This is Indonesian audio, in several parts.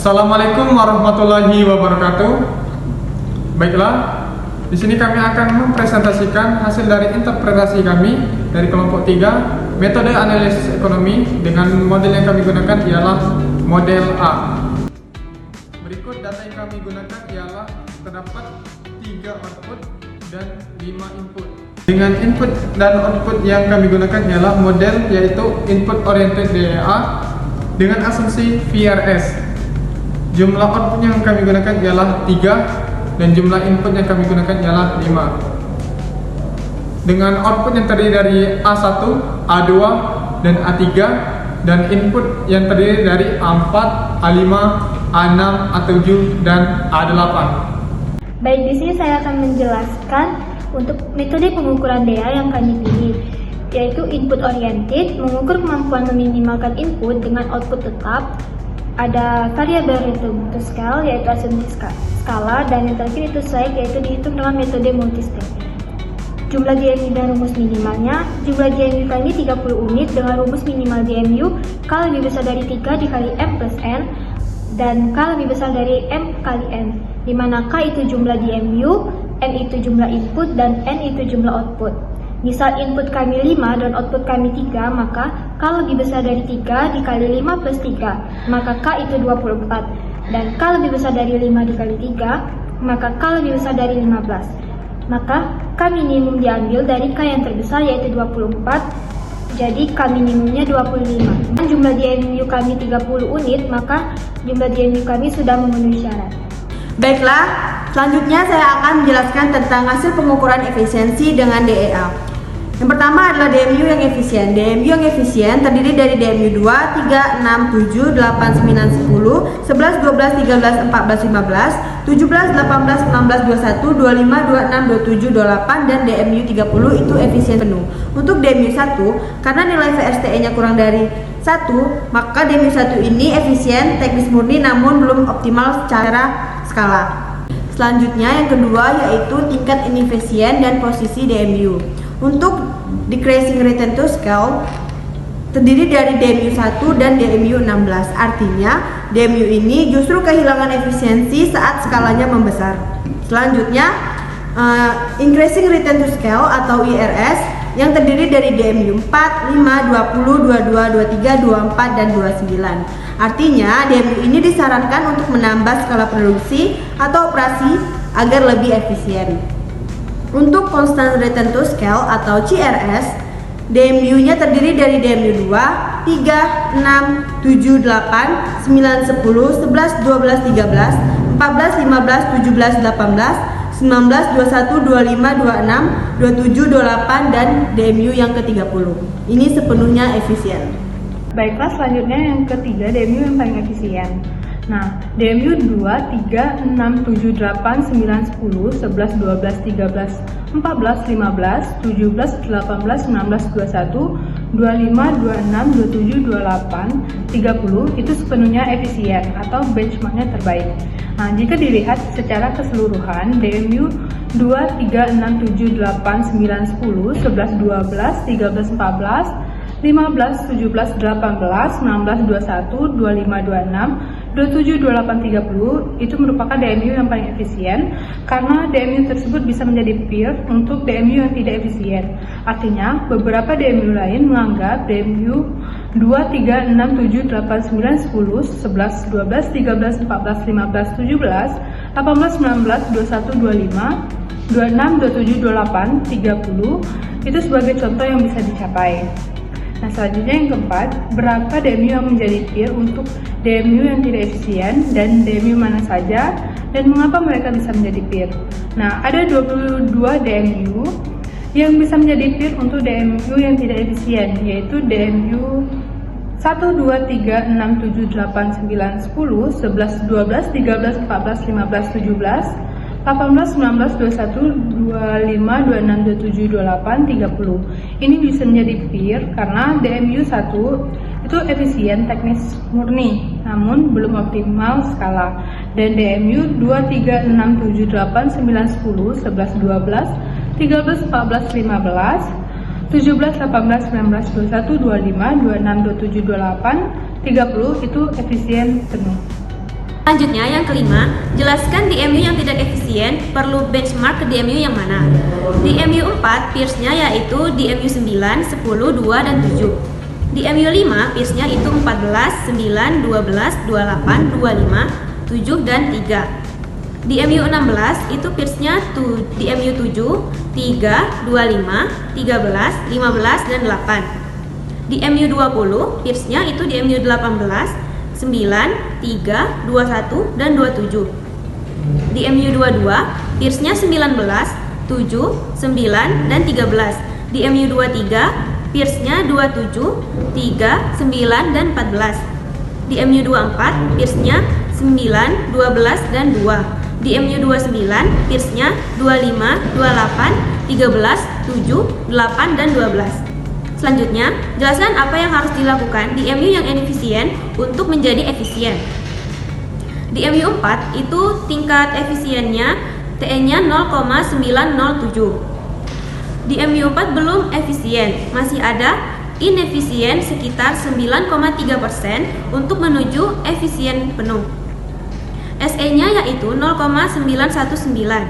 Assalamualaikum warahmatullahi wabarakatuh. Baiklah, di sini kami akan mempresentasikan hasil dari interpretasi kami dari kelompok 3, metode analisis ekonomi dengan model yang kami gunakan ialah model A. Berikut data yang kami gunakan ialah terdapat 3 output dan 5 input. Dengan input dan output yang kami gunakan ialah model yaitu input oriented DEA dengan asumsi VRS. Jumlah output yang kami gunakan ialah 3 dan jumlah input yang kami gunakan ialah 5. Dengan output yang terdiri dari A1, A2, dan A3 dan input yang terdiri dari A4, A5, A6, A7, dan A8. Baik, di sini saya akan menjelaskan untuk metode pengukuran DEA yang kami pilih, yaitu input oriented, mengukur kemampuan meminimalkan input dengan output tetap. Ada variabel return to scale, yaitu asumsi skala, dan yang terakhir itu slide, yaitu dihitung dengan metode multistep. Jumlah DMU dan rumus minimalnya, jumlah DMU kami 30 unit dengan rumus minimal DMU K lebih besar dari 3 dikali M plus N dan K lebih besar dari M kali N, di mana K itu jumlah DMU, M itu jumlah input, dan N itu jumlah output. Misal input kami 5 dan output kami 3, maka K lebih besar dari 3 dikali 5 plus 3, maka K itu 24. Dan K lebih besar dari 5 dikali 3, maka K lebih besar dari 15. Maka K minimum diambil dari K yang terbesar yaitu 24, jadi K minimumnya 25. Dan jumlah DMU kami 30 unit, maka jumlah DMU kami sudah memenuhi syarat. Baiklah, selanjutnya saya akan menjelaskan tentang hasil pengukuran efisiensi dengan DEA. Yang pertama adalah DMU yang efisien. DMU yang efisien terdiri dari DMU 2, 3, 6, 7, 8, 9, 10, 11, 12, 13, 14, 15, 17, 18, 16, 21, 25, 26, 27, 28, dan DMU 30 itu efisien penuh. Untuk DMU 1, karena nilai VSTE-nya kurang dari 1, maka DMU 1 ini efisien teknis murni namun belum optimal secara skala. Selanjutnya yang kedua yaitu tingkat inefisien dan posisi DMU. Untuk decreasing return to scale terdiri dari DMU 1 dan DMU 16. Artinya DMU ini justru kehilangan efisiensi saat skalanya membesar. Selanjutnya increasing return to scale atau IRS yang terdiri dari DMU 4, 5, 20, 22, 23, 24, dan 29. Artinya DMU ini disarankan untuk menambah skala produksi atau operasi agar lebih efisien. Untuk constant return to scale atau CRS, DMU-nya terdiri dari DMU 2, 3, 6, 7, 8, 9, 10, 11, 12, 13, 14, 15, 17, 18, 19, 21, 25, 26, 27, 28, dan DMU yang ke-30. Ini sepenuhnya efisien. Baiklah, selanjutnya yang ketiga DMU yang paling efisien. Nah, DMU 2, 3, 6, 7, 8, 9, 10, 11, 12, 13, 14, 15, 17, 18, 19, 21, 25, 26, 27, 28, 30 itu sepenuhnya efisien atau benchmarknya terbaik. Nah, jika dilihat secara keseluruhan, DMU 2, 3, 6, 7, 8, 9, 10, 11, 12, 13, 14, 15, 17, 18, 19, 21, 25, 26, 27, 28, 30 itu merupakan DMU yang paling efisien karena DMU tersebut bisa menjadi peer untuk DMU yang tidak efisien. Artinya, beberapa DMU lain menganggap DMU 2, 3, 6, 7, 8, 9, 10, 11, 12, 13, 14, 15, 17, 18, 19, 21, 25, 26, 27, 28, 30 itu sebagai contoh yang bisa dicapai. Nah, selanjutnya yang keempat, berapa DMU yang menjadi peer untuk DMU yang tidak efisien dan DMU mana saja dan mengapa mereka bisa menjadi peer. Nah, ada 22 DMU yang bisa menjadi peer untuk DMU yang tidak efisien, yaitu DMU 1, 2, 3, 6, 7, 8, 9, 10, 11, 12, 13, 14, 15, 17, 18, 19, 21, 25, 26, 27, 28, 30. Ini bisa menjadi peer karena DMU 1 itu efisien teknis murni, namun belum optimal skala. Dan DMU 2, 3, 6, 7, 8, 9, 10, 11, 12, 13, 14, 15, 17, 18, 19, 21, 25, 26, 27, 28, 30 itu efisien penuh. Selanjutnya yang kelima, jelaskan DMU yang tidak efisien perlu benchmark ke DMU yang mana. DMU 4 peers-nya yaitu DMU 9, 10, 2, dan 7. DMU 5 peers-nya itu 14, 9, 12, 28, 25, 7, dan 3. DMU 16 itu peers-nya DMU 7, 3, 25, 13, 15, dan 8. DMU 20 peers-nya itu DMU 18, 9, 3, 21, dan 27. DMU 22 peers-nya 19, 7, 9, dan 13. DMU 23 peers-nya 27, 3, 9, dan 14. DMU 24 peers-nya 9, 12, dan 2. DMU 29 peers-nya 25, 28, 13, 7, 8, dan 12. Selanjutnya, jelaskan apa yang harus dilakukan di DMU yang inefisien untuk menjadi efisien. DMU 4 itu tingkat efisiennya TE-nya 0,907. DMU 4 belum efisien, masih ada inefisien sekitar 9,3% untuk menuju efisien penuh. SE-nya yaitu 0,919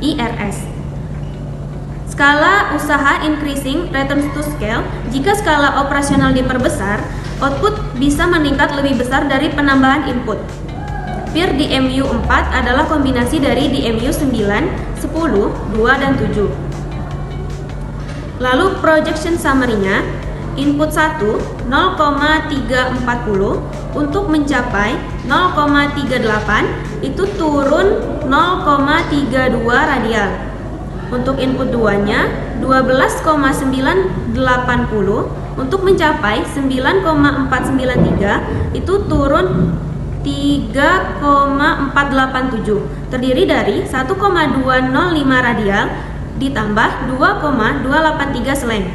IRS. Skala usaha increasing returns to scale, jika skala operasional diperbesar, output bisa meningkat lebih besar dari penambahan input. Peer DMU 4 adalah kombinasi dari DMU 9, 10, 2, dan 7. Lalu projection summary-nya, input 1 0,340 untuk mencapai 0,38 itu turun 0,32 radial. Untuk input 2-nya 12,980 untuk mencapai 9,493 itu turun 3,487, terdiri dari 1,205 radial ditambah 2,283 seleng.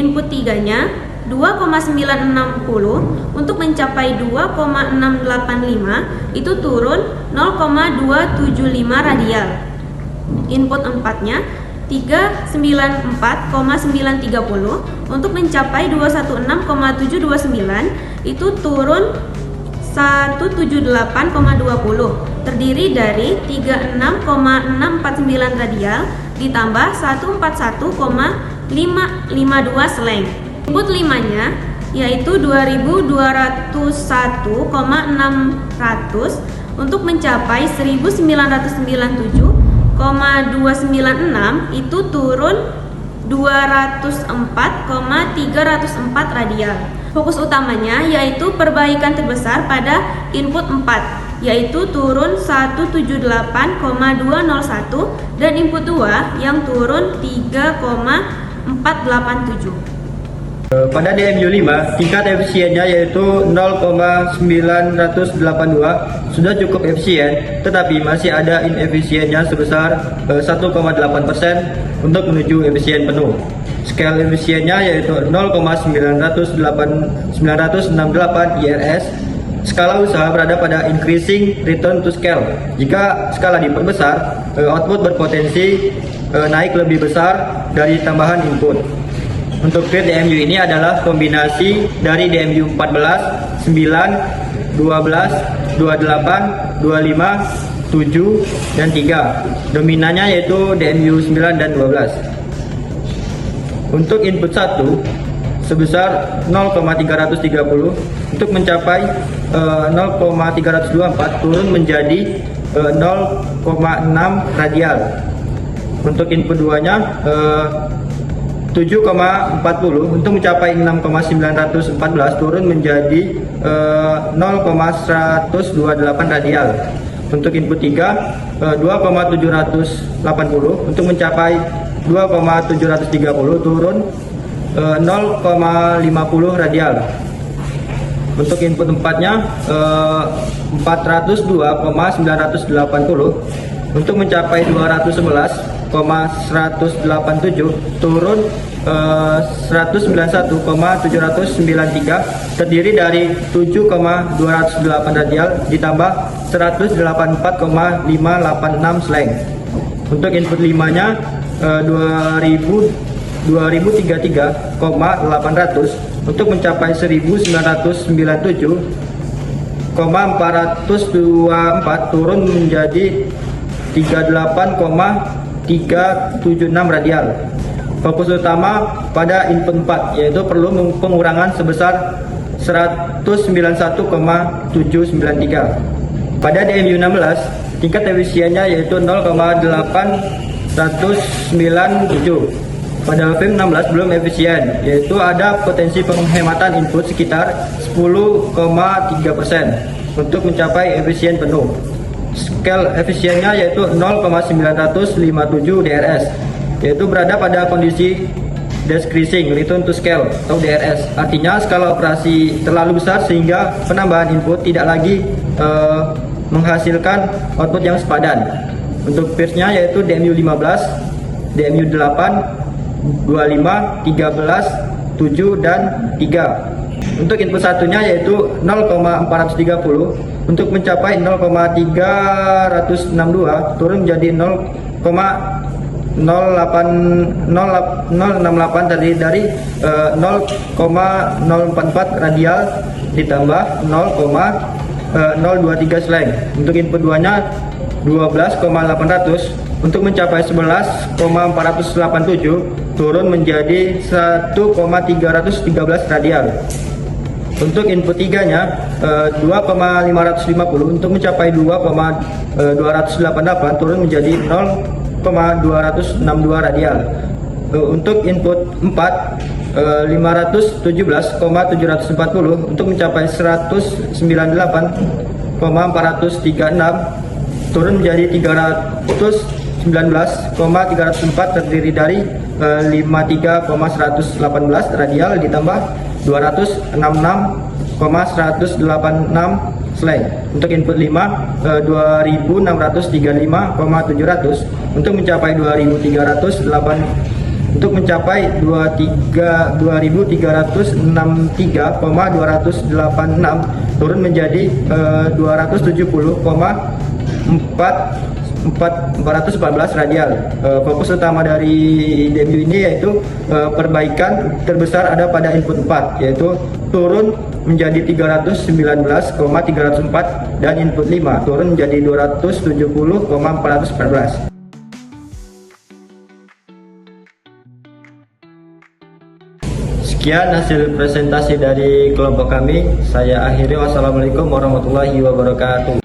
Input 3-nya 2,960 untuk mencapai 2,685 itu turun 0,275 radial. Input 4-nya 394,930 untuk mencapai 216,729 itu turun 178,20, terdiri dari 36,649 radial ditambah 141,552 seleng. Input 5-nya yaitu 2201,600 untuk mencapai 1997,296 itu turun 204,304 radial. Fokus utamanya yaitu perbaikan terbesar pada input 4, yaitu turun 178,201 dan input 2 yang turun 3,487. Pada DMU 5, tingkat efisiennya yaitu 0,982 sudah cukup efisien, tetapi masih ada inefisiennya sebesar 1,8% untuk menuju efisien penuh. Skala efisiennya yaitu 0,968 IRS. Skala usaha berada pada increasing return to scale. Jika skala diperbesar, output berpotensi naik lebih besar dari tambahan input. Untuk peer DMU ini adalah kombinasi dari DMU 14, 9, 12, 28, 25, 7, dan 3. Dominannya yaitu DMU 9 dan 12. Untuk input 1 sebesar 0,330 untuk mencapai 0,324 turun menjadi 0,6 radial. Untuk input 2-nya 7,40 untuk mencapai 6,914 turun menjadi 0,128 radial. Untuk input 3 2,780 untuk mencapai 2,730 turun 0,50 radial. Untuk input 4-nya 402,980 untuk mencapai 211,187 turun 191,793, terdiri dari 7,208 radial ditambah 184,586 seleng. Untuk input 5-nya 2033,800 untuk mencapai 1997 38,424 turun menjadi 38,376 radial. Fokus utama pada input 4 yaitu perlu pengurangan sebesar 191,793. Pada DMU 16 tingkat efisiennya yaitu 0,8197. Pada FIM 16 belum efisien, yaitu ada potensi penghematan input sekitar 10,3% untuk mencapai efisien penuh. Scale efisiennya yaitu 0,957 DRS, yaitu berada pada kondisi decreasing return to scale atau DRS. Artinya skala operasi terlalu besar sehingga penambahan input tidak lagi menghasilkan output yang sepadan. Untuk peers-nya yaitu DMU 15, DMU 8, 25, 13, 7, dan 3. Untuk input satunya yaitu 0,430 untuk mencapai 0,362 turun menjadi 0,068 tadi dari 0,044 radial ditambah 0,023 slang. Untuk input 2-nya 12,800 untuk mencapai 11,487 turun menjadi 1,313 radial. Untuk input 3-nya 2,550 untuk mencapai 2,288 turun menjadi 0,262 radial. Untuk input 4 517,740 untuk mencapai 198,436 turun menjadi 319,304 terdiri dari 53,118 radial ditambah 266,186 slang. Untuk input 5 2635,700 untuk mencapai 2363,263,263 turun menjadi 414 radial. Fokus utama dari DMU ini yaitu perbaikan terbesar ada pada input 4 yaitu turun menjadi 319,304 dan input 5 turun menjadi 270,414. Sekian hasil presentasi dari kelompok kami. Saya akhiri. Wassalamualaikum warahmatullahi wabarakatuh.